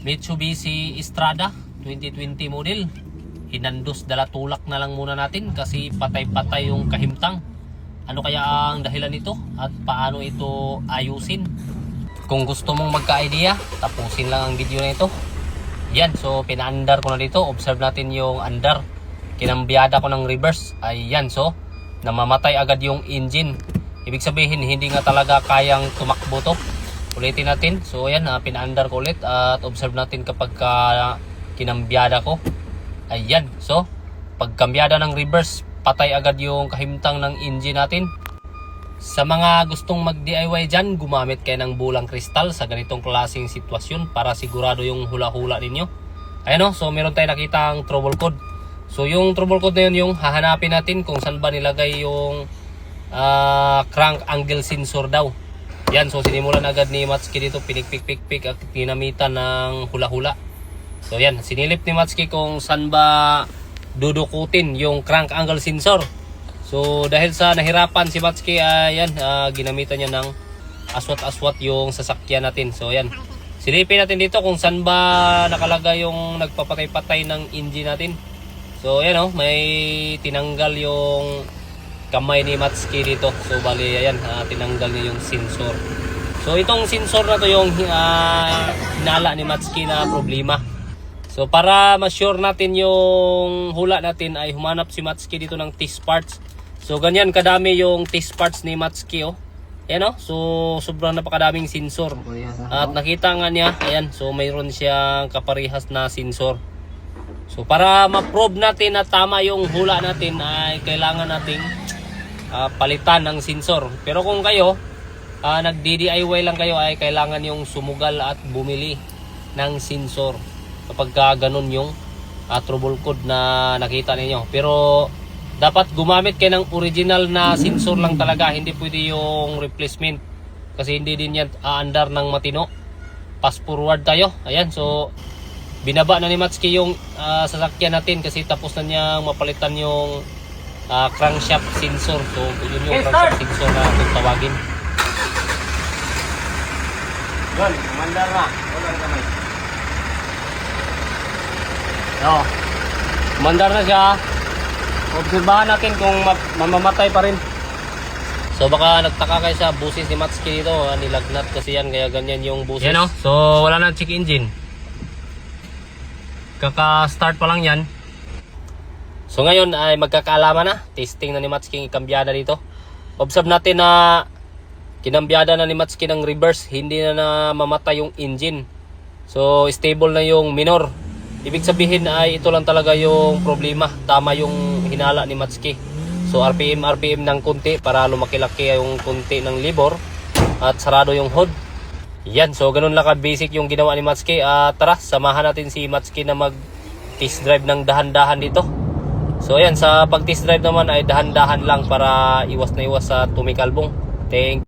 Mitsubishi Strada 2020 model. Hinandos dala tulak na lang muna natin kasi patay-patay yung kahimtang. Ano kaya ang dahilan nito at paano ito ayusin? Kung gusto mong magka-idea, tapusin lang ang video na ito. Yan, so pina-andar ko na dito. Observe natin yung andar. Kinambiyada ko ng reverse. Ayan, so namamatay agad yung engine. Ibig sabihin, hindi nga talaga kayang tumakbo to. Ulitin natin. So ayan, pina-andar ko ulit at observe natin kapag kinambiyada ko. Ayan, so pagkambyada ng reverse, patay agad yung kahimtang ng engine natin. Sa mga gustong mag-DIY dyan, gumamit kayo ng bulang kristal sa ganitong klaseng sitwasyon para sigurado yung hula-hula ninyo. Ayan o, so meron tayo nakitang trouble code. So yung trouble code na yun yung hahanapin natin kung saan ba nilagay yung crank angle sensor daw. Yan, so sinimulan agad ni Matsuki dito, pinik-pik-pik-pik at pinamitan ng hula-hula. So yan, sinilip ni Matsuki kung saan ba dudukutin yung crank angle sensor. So dahil sa nahirapan si Matsuki, ayan, ginamitan niya ng aswat-aswat yung sasakyan natin. So ayan, silipin natin dito kung saan ba nakalagay yung nagpapatay-patay ng engine natin. So ayan o, may tinanggal yung kamay ni Matsuki dito. So bali ayan, tinanggal niya yung sensor. So itong sensor na to yung hinala ni Matsuki na problema. So para ma-sure natin yung hula natin ay humanap si Matsuki dito ng test parts. So ganyan kadami yung test parts ni Matsuki oh. Ayan oh. So sobrang napakadaming sensor. At nakita nga niya, ayan, so mayroon siyang kaparehas na sensor. So para ma-prove natin na tama yung hula natin ay kailangan nating palitan ng sensor. Pero kung kayo nag-DIY lang kayo ay kailangan yung sumugal at bumili ng sensor kapag ganun yung trouble code na nakita ninyo. Pero dapat gumamit kayo ng original na sensor lang talaga, hindi pwede yung replacement kasi hindi din yan aandar ng matino. Fast forward tayo. Ayan, so binaba na ni Matsuki yung sasakyan natin kasi tapos na niyang mapalitan yung crankshaft sensor. So yun yung crankshaft sensor na tawagin. Yun, mandar na. Wala na kamay. No. Mandar na siya. Obserbahan natin kung mamamatay pa rin. So baka nagtaka kayo sa busis ni Matsuki dito, nilagnat kasi yan kaya ganyan yung busis. Yan, no? So wala na check engine. Kaka-start pa lang yan. So ngayon ay magkakaalaman na. Testing na ni Matsuki ikambyada dito. Observe natin na kinambyada na ni Matsuki ng reverse, hindi na mamatay yung engine. So stable na yung minor. Ibig sabihin ay ito lang talaga yung problema. Tama yung hinala ni Matsuki. So RPM ng konti para lumaki-laki yung konti ng libor at sarado yung hood. Yan, so ganun lang ka-basic yung ginawa ni Matsuki. Tara, samahan natin si Matsuki na mag-test drive ng dahan-dahan dito. So ayan, sa pag-test drive naman ay dahan-dahan lang para iwas na iwas sa tumikalbong. Thank you.